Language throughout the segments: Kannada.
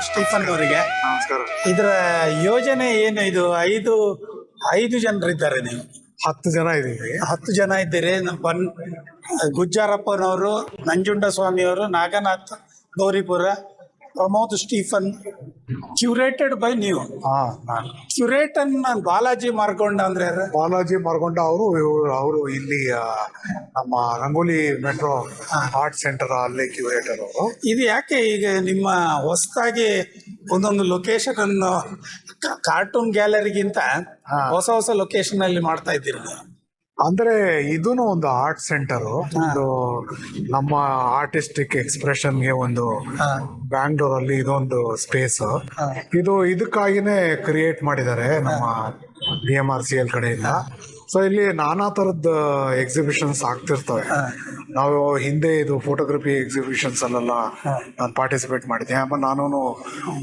ಸ್ಟೀಫನ್ ಅವರಿಗೆ. ನಮಸ್ಕಾರ. ಇದರ ಯೋಜನೆ ಏನು? ಇದು ಐದು ಜನರಿದ್ದಾರೆ, ನೀವು 10 ಜನ ಇದೀವಿ. 10 ಜನ ಇದ್ದೀರಿ. ಗುಜ್ಜಾರಪ್ಪನವರು, ನಂಜುಂಡ ಸ್ವಾಮಿಯವರು, Naganath Gowripura, Pramod Stephen. Curated by ನೀವು. ನಾನು ಕ್ಯೂರೇಟನ್ ಬಾಲಾಜಿ ಮಾರ್ಕೊಂಡ ಅಂದ್ರೆ ಯಾರು? ಬಾಲಾಜಿ ಮಾರ್ಗೊಂಡ ಅವರು ಇಲ್ಲಿ ನಮ್ಮ ರಂಗೋಲಿ ಮೆಟ್ರೋ ಆರ್ಟ್ ಸೆಂಟರ್ ಅಲ್ಲಿ ಕ್ಯೂರೇಟರ್ ಅವರು. ಇದು ಯಾಕೆ ಈಗ ನಿಮ್ಮ ಹೊಸದಾಗಿ ಒಂದೊಂದು ಲೊಕೇಶನ್ ಅನ್ನು ಕಾರ್ಟೂನ್ ಗ್ಯಾಲರಿಗಿಂತ ಹೊಸ ಹೊಸ ಲೊಕೇಶನ್ ಅಲ್ಲಿ ಮಾಡ್ತಾ ಇದ್ದೀರಿ ನೀವು? ಅಂದ್ರೆ ಇದೂನು ಒಂದು ಆರ್ಟ್ ಸೆಂಟರ್, ಒಂದು ನಮ್ಮ ಆರ್ಟಿಸ್ಟಿಕ್ ಎಕ್ಸ್ಪ್ರೆಷನ್ಗೆ ಒಂದು ಬ್ಯಾಂಗ್ಳೂರಲ್ಲಿ ಇದೊಂದು ಸ್ಪೇಸ್. ಇದಕ್ಕಾಗಿನೇ ಕ್ರಿಯೇಟ್ ಮಾಡಿದ್ದಾರೆ ನಮ್ಮ BMRCL ಕಡೆಯಿಂದ. ಸೊ ಇಲ್ಲಿ ನಾನಾ ತರದ ಎಕ್ಸಿಬಿಷನ್ಸ್ ಆಗ್ತಿರ್ತವೆ. ನಾವು ಹಿಂದೆ ಇದು ಫೋಟೋಗ್ರಫಿ ಎಕ್ಸಿಬಿಷನ್ಸ್ ಅಲ್ಲೆಲ್ಲ ನಾನು ಪಾರ್ಟಿಸಿಪೇಟ್ ಮಾಡಿದ್ದೆ. ಆಮೇಲೆ ನಾನು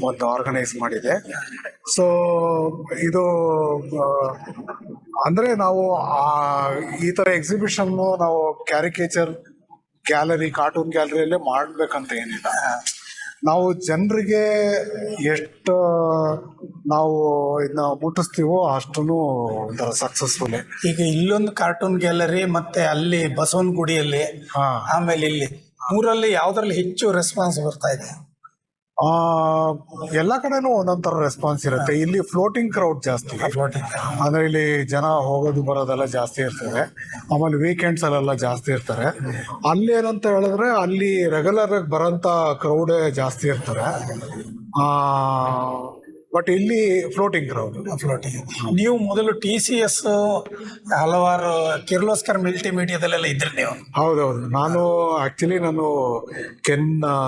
ಒಂದು ಆರ್ಗನೈಸ್ ಮಾಡಿದ್ದೆ. ಸೊ ಇದು ಅಂದ್ರೆ ನಾವು ಈ ತರ ಎಕ್ಸಿಬಿಷನ್ ನಾವು ಕ್ಯಾರಿಕೇಚರ್ ಗ್ಯಾಲರಿ, ಕಾರ್ಟೂನ್ ಗ್ಯಾಲರಿಯಲ್ಲೇ ಮಾಡ್ಬೇಕಂತ ಏನಿಲ್ಲ. ನಾವು ಜನರಿಗೆ ಎಷ್ಟು ನಾವು ಇದನ್ನ ಮುಟ್ಟಿಸ್ತೀವೋ ಅಷ್ಟು ಒಂಥರ ಸಕ್ಸಸ್ಫುಲ್. ಈಗ ಇಲ್ಲೊಂದು ಕಾರ್ಟೂನ್ ಗ್ಯಾಲರಿ, ಮತ್ತೆ ಅಲ್ಲಿ ಬಸವನ ಗುಡಿಯಲ್ಲಿ, ಆಮೇಲೆ ಇಲ್ಲಿ ಮೂರಲ್ಲಿ ಯಾವ್ದ್ರಲ್ಲಿ ಹೆಚ್ಚು ರೆಸ್ಪಾನ್ಸ್ ಬರ್ತಾ ಇದೆ? ಎಲ್ಲ ಕಡೆನೂ ಒಂದೊಂಥರ ರೆಸ್ಪಾನ್ಸ್ ಇರುತ್ತೆ. ಇಲ್ಲಿ ಫ್ಲೋಟಿಂಗ್ ಕ್ರೌಡ್ ಜಾಸ್ತಿ. ಅಂದ್ರೆ ಇಲ್ಲಿ ಜನ ಹೋಗೋದು ಬರೋದೆಲ್ಲ ಜಾಸ್ತಿ ಇರ್ತದೆ. ಆಮೇಲೆ ವೀಕೆಂಡ್ಸ್ ಅಲ್ಲೆಲ್ಲ ಜಾಸ್ತಿ ಇರ್ತಾರೆ. ಅಲ್ಲಿ ಏನಂತ ಹೇಳಿದ್ರೆ ಅಲ್ಲಿ ರೆಗ್ಯುಲರ್ ಆಗಿ ಬರೋಂಥ ಕ್ರೌಡೇ ಜಾಸ್ತಿ ಇರ್ತಾರೆ. ಬಟ್ ಇಲ್ಲಿ ಫ್ಲೋಟಿಂಗ್ ಕ್ರೌಡ್. ನೀವು ಮೊದಲು TCS ಹಲವಾರು ಕಿರ್ಲೋಸ್ಕರ್ ಮಲ್ಟಿಮೀಡಿಯಾದಲ್ಲೆಲ್ಲ ಇದ್ರಿ ನೀವು? ಹೌದೌದು. ನಾನು ಕೆನ್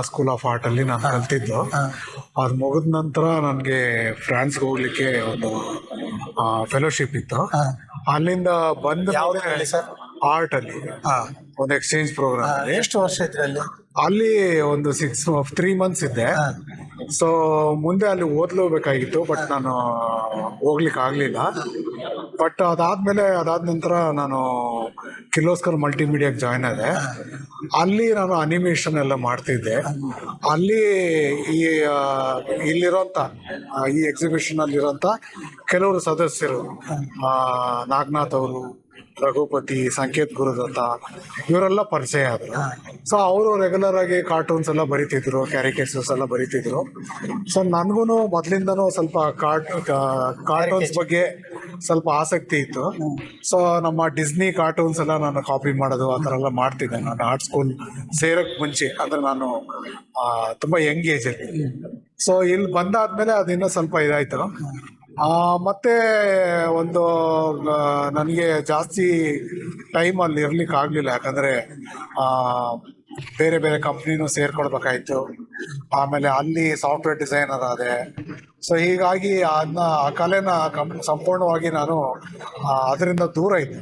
ಸ್ಕೂಲ್ ಆಫ್ ಆರ್ಟ್ ಅಲ್ಲಿ ನಾನು ಕಲ್ತಿದ್ದು. ಅದು ಮುಗಿದ ನಂತರ ನನಗೆ ಫ್ರಾನ್ಸ್ಗೆ ಹೋಗ್ಲಿಕ್ಕೆ ಒಂದು ಫೆಲೋಶಿಪ್ ಇತ್ತು. ಅಲ್ಲಿಂದ ಬಂದ ಸರ್? ಆರ್ಟ್ ಅಲ್ಲಿ ಒಂದು ಎಕ್ಸ್ಚೇಂಜ್ ಪ್ರೋಗ್ರಾಮ್. ಎಷ್ಟು ವರ್ಷ ಇದ್ರಿ ಅಲ್ಲಿ? ಅಲ್ಲಿ ಒಂದು 3 months ಇದ್ದೆ. ಸೊ ಮುಂದೆ ಅಲ್ಲಿ ಓದ್ಲೇಬೇಕಾಗಿತ್ತು, ಬಟ್ ನಾನು ಹೋಗ್ಲಿಕ್ಕೆ ಆಗ್ಲಿಲ್ಲ. ಬಟ್ ಅದಾದ ನಂತರ ನಾನು ಕಿರ್ಲೋಸ್ಕರ್ ಮಲ್ಟಿಮೀಡಿಯಾಗೆ ಜಾಯ್ನ್ ಆದೆ. ಅಲ್ಲಿ ನಾನು ಅನಿಮೇಷನ್ ಎಲ್ಲ ಮಾಡ್ತಿದ್ದೆ. ಅಲ್ಲಿ ಇಲ್ಲಿರೋಂಥ ಈ ಎಕ್ಸಿಬಿಷನ್ ಅಲ್ಲಿರೋಂಥ ಕೆಲವರು ಸದಸ್ಯರು, ನಾಗನಾಥ್ ಅವರು, ರಘುಪತಿ, ಸಂಕೇತ್ ಗುರುದತ್ತ, ಇವರೆಲ್ಲ ಪರಿಚಯ ಆದರು. ಸೊ ಅವರು ರೆಗ್ಯುಲರ್ ಆಗಿ ಕಾರ್ಟೂನ್ಸ್ ಎಲ್ಲ ಬರೀತಿದ್ರು, ಕ್ಯಾರಿಕೇಚರ್ಸ್ ಎಲ್ಲ ಬರೀತಿದ್ರು. ಸೊ ನನಗೂ ಮೊದಲಿಂದನೂ ಸ್ವಲ್ಪ ಕಾರ್ಟೂನ್ಸ್ ಬಗ್ಗೆ ಸ್ವಲ್ಪ ಆಸಕ್ತಿ ಇತ್ತು. ಸೊ ನಮ್ಮ ಡಿಸ್ನಿ ಕಾರ್ಟೂನ್ಸ್ ಎಲ್ಲ ನಾನು ಕಾಪಿ ಮಾಡೋದು ಆ ಥರ ಎಲ್ಲ ಮಾಡ್ತಿದ್ದೆ. ನಾನು ಆರ್ಟ್ ಸ್ಕೂಲ್ ಸೇರೋಕ್ಕೆ ಮುಂಚೆ, ಅಂದರೆ ನಾನು ತುಂಬ ಯಂಗ್ ಏಜಲ್ಲಿ. ಸೊ ಇಲ್ಲಿ ಬಂದಾದ್ಮೇಲೆ ಅದಿನ್ನೂ ಸ್ವಲ್ಪ ಇದಾಯಿತು. ಮತ್ತೆ ಒಂದು ನನಗೆ ಜಾಸ್ತಿ ಟೈಮ್ ಅಲ್ಲಿ ಇರ್ಲಿಕ್ಕೆ ಆಗಲಿಲ್ಲ. ಯಾಕಂದರೆ ಬೇರೆ ಬೇರೆ ಕಂಪ್ನಿನೂ ಸೇರ್ಕೊಳ್ಬೇಕಾಯ್ತು. ಆಮೇಲೆ ಅಲ್ಲಿ ಸಾಫ್ಟ್ವೇರ್ ಡಿಸೈನರ್ ಆದೆ. ಸೊ ಹೀಗಾಗಿ ಆ ಕಲೆನ ಸಂಪೂರ್ಣವಾಗಿ ನಾನು ಅದರಿಂದ ದೂರ ಇದ್ದೆ.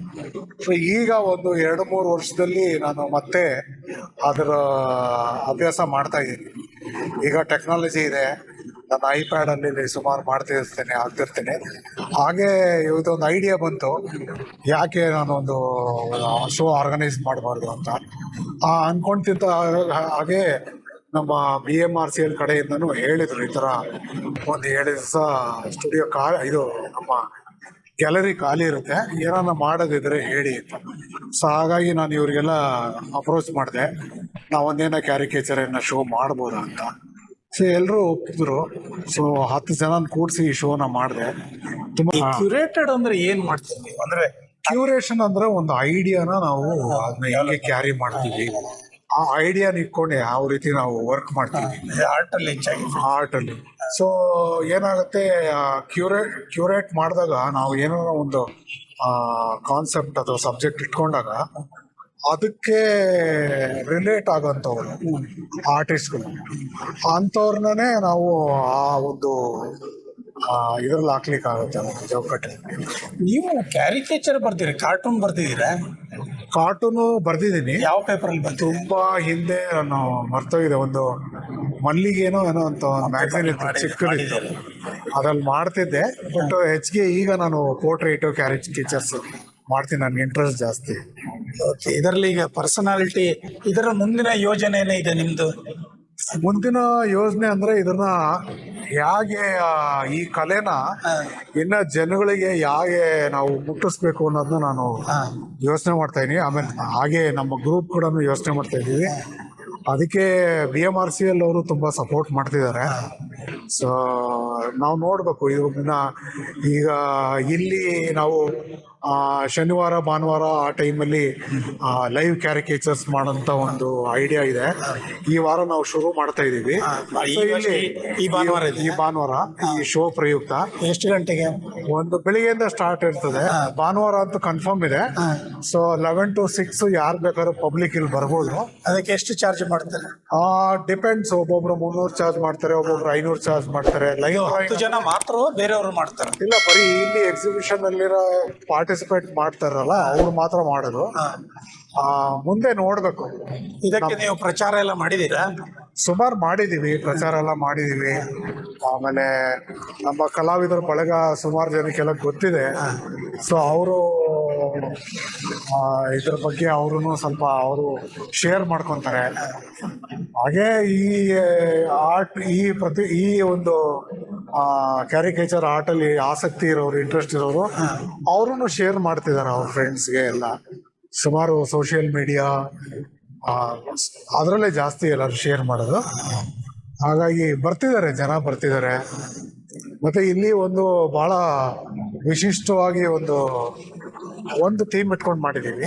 ಸೊ ಈಗ ಒಂದು 2-3 ವರ್ಷದಲ್ಲಿ ನಾನು ಮತ್ತೆ ಅದರ ಅಭ್ಯಾಸ ಮಾಡ್ತಾ ಇದ್ದೀನಿ. ಈಗ ಟೆಕ್ನಾಲಜಿ ಇದೆ, ನಾನು ಐಪ್ಯಾಡಲ್ಲಿ ಸುಮಾರು ಆಗ್ತಿರ್ತೇನೆ. ಹಾಗೆ ಇದೊಂದು ಐಡಿಯಾ ಬಂತು, ಯಾಕೆ ನಾನೊಂದು ಶೋ ಆರ್ಗನೈಸ್ ಮಾಡಬಾರ್ದು ಅಂತ ಅನ್ಕೊಂತಿದ್ದ ಹಾಗೆ ನಮ್ಮ BMRCL ಕಡೆಯಿಂದನೂ ಹೇಳಿದರು, ಈ ಥರ ಒಂದು 7 ದಿವಸ ಸ್ಟುಡಿಯೋ ಇದು ನಮ್ಮ ಗ್ಯಾಲರಿ ಖಾಲಿ ಇರುತ್ತೆ, ಏನಾನ ಮಾಡೋದಿದ್ರೆ ಹೇಳಿ ಅಂತ. ಸೊ ಹಾಗಾಗಿ ನಾನು ಇವರಿಗೆಲ್ಲ ಅಪ್ರೋಚ್ ಮಾಡಿದೆ, ನಾವೊಂದೇನೋ ಕ್ಯಾರಿಕೇಚರ್ ಶೋ ಮಾಡ್ಬೋದಾ ಅಂತ. ಸೊ ಎಲ್ಲರೂ ಒಪ್ಪಿದ್ರು. ಸೊ 10 ಜನ ಕೂಡಿಸಿ ಈ ಶೋನ ಮಾಡಿದೆ. ತುಂಬಾ ಕ್ಯೂರೇಟೆಡ್ ಅಂದ್ರೆ ಏನ್ ಮಾಡ್ತೀವಿ ನೀವು? ಅಂದ್ರೆ ಕ್ಯೂರೇಷನ್ ಅಂದ್ರೆ ಒಂದು ಐಡಿಯಾನ ನಾವು ಅದನ್ನ ಹೇಗೆ ಕ್ಯಾರಿ ಮಾಡ್ತೀವಿ, ಆ ಐಡಿಯಾನ ಇಟ್ಕೊಂಡು ಯಾವ ರೀತಿ ನಾವು ವರ್ಕ್ ಮಾಡ್ತೀವಿ ಆರ್ಟ್ ಅಲ್ಲಿ. ಸೊ ಏನಾಗುತ್ತೆ, ಕ್ಯೂರೇಟ್ ಮಾಡಿದಾಗ ನಾವು ಏನೋ ಒಂದು ಕಾನ್ಸೆಪ್ಟ್ ಅಥವಾ ಸಬ್ಜೆಕ್ಟ್ ಇಟ್ಕೊಂಡಾಗ ಅದಕ್ಕೆ ರಿಲೇಟ್ ಆಗೋಂಥವ್ರು ಆರ್ಟಿಸ್ಟ್ಗಳು, ಅಂಥವ್ರನ್ನೇ ನಾವು ಆ ಒಂದು ಇದ್ರಲ್ಲಿ ಹಾಕ್ಲಿಕ್ಕೆ ಆಗುತ್ತೆ ಚೌಕಟ್ಟಲ್ಲಿ. ನೀವು ಕ್ಯಾರಿಕೇಚರ್ ಬರ್ತೀರಿ, ಕಾರ್ಟೂನ್ ಬರ್ತಿದ್ದೀರಾ? ಕಾರ್ಟೂನು ಬರ್ದಿದ್ದೀನಿ. ಯಾವ ಪೇಪರಲ್ಲಿ ಬಂತು? ತುಂಬಾ ಹಿಂದೆ ನಾನು ಮರ್ತೋಗಿದೆ. ಒಂದು ಮಲ್ಲಿಗೇನೋ ಏನೋ ಅಂತ ಮ್ಯಾಗಝಿನ್ ಇತ್ತು, ಚಿಕ್ಕದಿತ್ತು, ಅದ್ರಲ್ಲಿ ಮಾಡ್ತಿದ್ದೆ. ಬಟ್ ಹೆಚ್ಚಿಗೆ ಈಗ ನಾನು ಪೋರ್ಟ್ರೇಟ್, ಕ್ಯಾರಿಕೇಚರ್ಸ್ ಮಾಡ್ತೀನಿ, ನನಗೆ ಇಂಟ್ರೆಸ್ಟ್ ಜಾಸ್ತಿ. ಓಕೆ, ಇದರಲ್ಲಿ ಈಗ ಪರ್ಸನಾಲಿಟಿ, ಇದರ ಮುಂದಿನ ಯೋಜನೆ ಇದೆ ನಿಮ್ದು? ಮುಂದಿನ ಯೋಜನೆ ಅಂದ್ರೆ ಇದನ್ನ ಹೇಗೆ ಈ ಕಲೆನ ಇನ್ನ ಜನಗಳಿಗೆ ಹೇಗೆ ನಾವು ಮುಟ್ಟಿಸ್ಬೇಕು ಅನ್ನೋದನ್ನ ನಾನು ಯೋಚನೆ ಮಾಡ್ತಾ ಇದೀನಿ. ಆಮೇಲೆ ಹಾಗೆ ನಮ್ಮ ಗ್ರೂಪ್ ಕೂಡ ಯೋಚನೆ ಮಾಡ್ತಾ ಇದೀವಿ. ಅದಕ್ಕೆ BMRCL ಅವರು ತುಂಬಾ ಸಪೋರ್ಟ್ ಮಾಡ್ತಿದ್ದಾರೆ. ಸೊ ನಾವು ನೋಡ್ಬೇಕು ಇವನ್ನ. ಈಗ ಇಲ್ಲಿ ನಾವು ಶನಿವಾರ ಭಾನುವಾರ ಆ ಟೈಮಲ್ಲಿ ಲೈವ್ ಕ್ಯಾರಿಕೇಚರ್ಸ್ ಮಾಡೋಂಥ ಒಂದು ಐಡಿಯಾ ಇದೆ. ಈ ವಾರ ನಾವು ಶುರು ಮಾಡ್ತಾ ಇದೀವಿ. ಈ ಭಾನುವಾರ ಈ ಶೋ ಪ್ರಯುಕ್ತ ಎಷ್ಟು ಗಂಟೆಗೆ? ಒಂದು ಬೆಳಿಗ್ಗೆಯಿಂದ ಸ್ಟಾರ್ಟ್ ಇರ್ತದೆ. ಭಾನುವಾರ ಅಂತೂ ಕನ್ಫರ್ಮ್ ಇದೆ. ಸೊ 11 to 6 ಯಾರು ಬೇಕಾದ್ರೂ ಪಬ್ಲಿಕ್ ಇಲ್ಲಿ ಬರ್ಬೋದು. ಅದಕ್ಕೆ ಎಷ್ಟು ಚಾರ್ಜ್ ಮಾಡ್ತಾರೆ? ಡಿಪೆಂಡ್ಸ್. ಒಬ್ಬೊಬ್ರು 300 ಚಾರ್ಜ್ ಮಾಡ್ತಾರೆ, ಒಬ್ಬೊಬ್ರು 500 ಚಾರ್ಜ್ ಮಾಡ್ತಾರೆ. ಲೈವ್ 10 ಜನ ಮಾತ್ರ ಬೇರೆಯವರು ಮಾಡ್ತಾರೆ? ಇಲ್ಲ, ಬರೀ ಇಲ್ಲಿ ಎಕ್ಸಿಬಿಷನ್ ಅಲ್ಲಿರೋ ಪಾರ್ಟಿಸಿಪೇಟ್ ಮಾಡ್ತಾರಲ್ಲ ಅವ್ರು ಮಾತ್ರ ಮಾಡೋದು. ಮುಂದೆ ನೋಡ್ಬೇಕು. ಇದಕ್ಕೆ ನೀವು ಪ್ರಚಾರ ಎಲ್ಲ ಮಾಡಿದೀರಾ? ಸುಮಾರು ಮಾಡಿದೀವಿ, ಪ್ರಚಾರ ಎಲ್ಲ ಮಾಡಿದೀವಿ. ಆಮೇಲೆ ನಮ್ಮ ಕಲಾವಿದರ ಬಳಗ ಸುಮಾರು ಜನಕ್ಕೆಲ್ಲ ಗೊತ್ತಿದೆ. ಸೊ ಅವರು ಇದ್ರ ಬಗ್ಗೆ ಅವರು ಸ್ವಲ್ಪ ಅವರು ಶೇರ್ ಮಾಡ್ಕೊತಾರೆ. ಹಾಗೆ ಈ ಆರ್ಟ್ ಈ ಒಂದು ಕ್ಯಾರಿಕೇಚರ್ ಆರ್ಟಲ್ಲಿ ಆಸಕ್ತಿ ಇರೋರು, ಇಂಟ್ರೆಸ್ಟ್ ಇರೋರು ಅವರು ಶೇರ್ ಮಾಡ್ತಿದ್ದಾರೆ ಅವ್ರ ಫ್ರೆಂಡ್ಸ್ಗೆ ಎಲ್ಲ. ಸುಮಾರು ಸೋಷಿಯಲ್ ಮೀಡಿಯಾ ಅದರಲ್ಲೇ ಜಾಸ್ತಿ ಎಲ್ಲರೂ ಶೇರ್ ಮಾಡೋದು. ಹಾಗಾಗಿ ಜನ ಬರ್ತಿದ್ದಾರೆ. ಮತ್ತೆ ಇಲ್ಲಿ ಒಂದು ಬಹಳ ವಿಶಿಷ್ಟವಾಗಿ ಒಂದು ಥೀಮ್ ಇಟ್ಕೊಂಡು ಮಾಡಿದೀವಿ.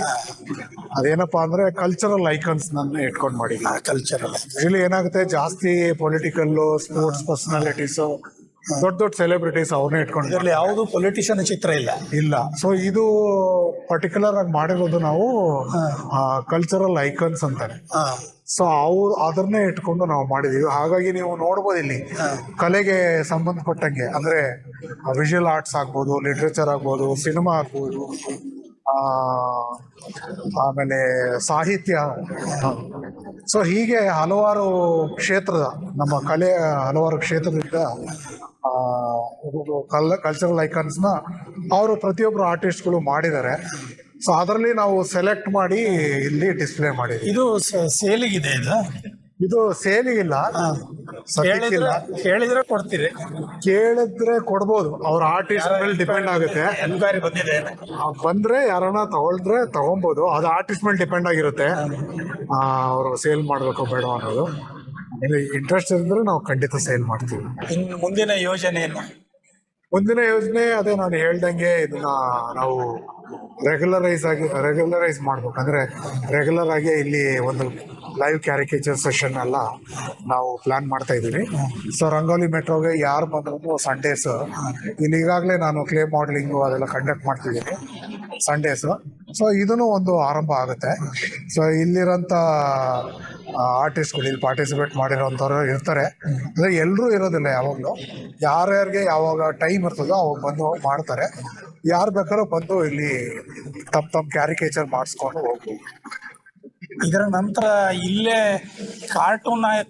ಅದೇನಪ್ಪಾ ಅಂದ್ರೆ ಕಲ್ಚರಲ್ ಐಕನ್ಸ್ ನನ್ನ ಇಟ್ಕೊಂಡು ಮಾಡಿದೀವಿ. ಕಲ್ಚರಲ್ ಇಲ್ಲಿ ಏನಾಗುತ್ತೆ, ಜಾಸ್ತಿ ಪೊಲಿಟಿಕಲ್, ಸ್ಪೋರ್ಟ್ಸ್ ಪರ್ಸನಾಲಿಟೀಸ್, ದೊಡ್ಡ ಸೆಲೆಬ್ರಿಟೀಸ್ ಅವ್ರನ್ನೇ ಇಟ್ಕೊಂಡು. ಇದರಲ್ಲಿ ಯಾವುದು ಪೊಲಿಟಿಷಿಯನ್ ಚಿತ್ರ ಇಲ್ಲ. ಸೊ ಇದು ಪರ್ಟಿಕ್ಯುಲರ್ ಆಗಿ ಮಾಡಿರೋದು ನಾವು ಕಲ್ಚರಲ್ ಐಕನ್ಸ್ ಅಂತಾರೆ. ಸೊ ಅದನ್ನೇ ಇಟ್ಕೊಂಡು ನಾವು ಮಾಡಿದೀವಿ. ಹಾಗಾಗಿ ನೀವು ನೋಡ್ಬೋದು ಇಲ್ಲಿ ಕಲೆಗೆ ಸಂಬಂಧಪಟ್ಟಂಗೆ, ಅಂದ್ರೆ ವಿಜುವಲ್ ಆರ್ಟ್ಸ್ ಆಗ್ಬೋದು, ಲಿಟ್ರೇಚರ್ ಆಗ್ಬೋದು, ಸಿನಿಮಾ ಆಗ್ಬೋದು, ಆಮೇಲೆ ಸಾಹಿತ್ಯ. ಸೊ ಹೀಗೆ ಹಲವಾರು ಕ್ಷೇತ್ರದ ನಮ್ಮ ಕಲೆಯ ಹಲವಾರು ಕ್ಷೇತ್ರದಿಂದ ಕಲ್ಚರಲ್ ಐಕಾನ್ಸ್ನ ಅವರು ಪ್ರತಿಯೊಬ್ಬರು ಆರ್ಟಿಸ್ಟ್ಗಳು ಮಾಡಿದ್ದಾರೆ. ಸೊ ಅದರಲ್ಲಿ ನಾವು ಸೆಲೆಕ್ಟ್ ಮಾಡಿ ಇಲ್ಲಿ ಡಿಸ್ಪ್ಲೇ ಮಾಡಿದ್ವಿ. ಇದು ಸೇಲಿಗಿದೆ? ಇದು ಸೇಲಿಗಿಲ್ಲ, ಸದ್ಯಕ್ಕಿಲ್ಲ. ಕೇಳಿದ್ರೆ ಕೊಡ್ತೀರಿ? ಕೇಳಿದ್ರೆ ಕೊಡ್ಬೋದು. ಅವ್ರ ಆರ್ಟಿಸ್ಟ್ ಮೇಲೆ ಡಿಪೆಂಡ್ ಆಗುತ್ತೆ. ಎನ್ಕ್ವೈರಿ ಬಂದಿದೆ ಬಂದ್ರೆ ಯಾರನ್ನ ತಗೊಳ್ಬೋದು. ಅದು ಆರ್ಟಿಸ್ಟ್ ಮೇಲೆ ಡಿಪೆಂಡ್ ಆಗಿರುತ್ತೆ ಅವರು ಸೇಲ್ ಮಾಡ್ಬೇಕೋ ಬೇಡ ಅನ್ನೋದು. ಇಂಟ್ರೆಸ್ಟ್ ಇದ್ರೆ ನಾವು ಖಂಡಿತ ಸೇಲ್ ಮಾಡ್ತೀವಿ. ಇನ್ನು ಮುಂದಿನ ಯೋಜನೆ ಏನು? ಮುಂದಿನ ಯೋಜನೆ ಅದೇ ನಾನು ಹೇಳ್ದಂಗೆ, ಇದನ್ನ ನಾವು ರೆಗ್ಯುಲರೈಸ್ ಮಾಡ್ಬೇಕು. ಅಂದ್ರೆ ರೆಗ್ಯುಲರ್ ಆಗಿ ಇಲ್ಲಿ ಒಂದು ಲೈವ್ ಕ್ಯಾರಿಕೇಚರ್ ಸೆಷನ್ ಎಲ್ಲ ನಾವು ಪ್ಲಾನ್ ಮಾಡ್ತಾ ಇದ್ದೀವಿ. ಸೊ ರಂಗೋಲಿ ಮೆಟ್ರೋಗೆ ಯಾರು ಬಂದ್ರು ಸಂಡೇಸ್ ಇಲ್ಲಿ ಈಗಾಗಲೇ ನಾನು ಕ್ಲೇ ಮಾಡಲಿಂಗು ಅದೆಲ್ಲ ಕಂಡಕ್ಟ್ ಮಾಡ್ತಿದ್ದೀನಿ ಸಂಡೇಸ್. ಸೊ ಇದನ್ನು ಒಂದು ಆರಂಭ ಆಗುತ್ತೆ. ಸೊ ಇಲ್ಲಿರೋಂಥ ಆರ್ಟಿಸ್ಟ್ಗಳು ಇಲ್ಲಿ ಪಾರ್ಟಿಸಿಪೇಟ್ ಮಾಡಿರೋಂಥವ್ರು ಇರ್ತಾರೆ. ಅಂದರೆ ಎಲ್ಲರೂ ಇರೋದಿಲ್ಲ, ಯಾವಾಗಲೂ ಯಾರ್ಯಾರಿಗೆ ಯಾವಾಗ ಟೈಮ್ ಇರ್ತದೋ ಅವಾಗ ಬಂದು ಮಾಡ್ತಾರೆ. ಯಾರು ಬೇಕಾದ್ರೂ ಬಂದು ಇಲ್ಲಿ ತಮ್ಮ ಕ್ಯಾರಿಕೇಚರ್ ಮಾಡಿಸ್ಕೊಂಡು ಹೋಗ್ಬೋದು. ಇದರ ನಂತರ ಇಲ್ಲೇ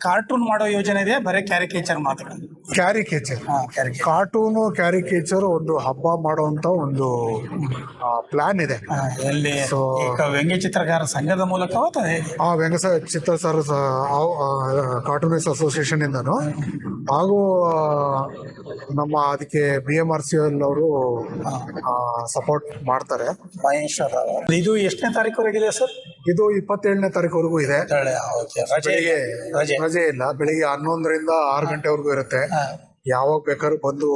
ಕಾರ್ಟೂನ್ ಮಾಡೋ ಯೋಜನೆ ಇದೆ? ಬರೀ ಕ್ಯಾರಿಕೇಚರ್ ಮಾತ್ರ? ಕ್ಯಾರಿಕೇಚರ್, ಕ್ಯಾರಿಕೇಚರ್ ಒಂದು ಹಬ್ಬ ಮಾಡುವಂತ ಒಂದು ಪ್ಲಾನ್ ಇದೆ. ಎಲ್ಲಿ? ವ್ಯಂಗ್ಯ ಚಿತ್ರಗಾರ ಸಂಘದ ಮೂಲಕ ವ್ಯಂಗ್ಯ ಚಿತ್ರಗಾರ ಕಾರ್ಟೂನಿಸ್ಟ್ ಅಸೋಸಿಯೇಷನ್ ಇಂದನು ಹಾಗೂ ನಮ್ಮ ಅದಕ್ಕೆ BMRCL ಅವರು ಸಪೋರ್ಟ್ ಮಾಡ್ತಾರೆ. ಮಹೇಶ್ವರ. ಇದು ಎಷ್ಟನೇ ತಾರೀಕುವರೆಗಿದೆ ಸರ್? ಇದು 27ನೇ ತಾರೀಕುವರೆಗೂ ಇದೆ. ರಜೆ ಇಲ್ಲ. ಬೆಳಿಗ್ಗೆ 11ರಿಂದ 6 ಗಂಟೆವರೆಗೂ ಇರುತ್ತೆ. ಯಾವಾಗ ಬೇಕಾದ್ರೂ ಬಂದು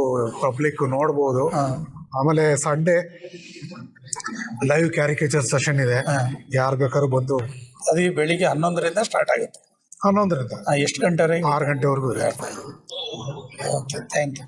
ಪಬ್ಲಿಕ್ ನೋಡ್ಬೋದು. ಆಮೇಲೆ ಸಂಡೇ ಲೈವ್ ಕ್ಯಾರಿಕೇಚರ್ ಸೆಷನ್ ಇದೆ, ಯಾರು ಬೇಕಾದ್ರೂ ಬಂದು. ಅದು ಬೆಳಿಗ್ಗೆ 11ರಿಂದ ಸ್ಟಾರ್ಟ್ ಆಗುತ್ತೆ. 11ರಿಂದ ಎಷ್ಟು ಗಂಟೆವರೆಗೆ? 6 ಗಂಟೆವರೆಗೂ ಇದೆ. Okay, thank you.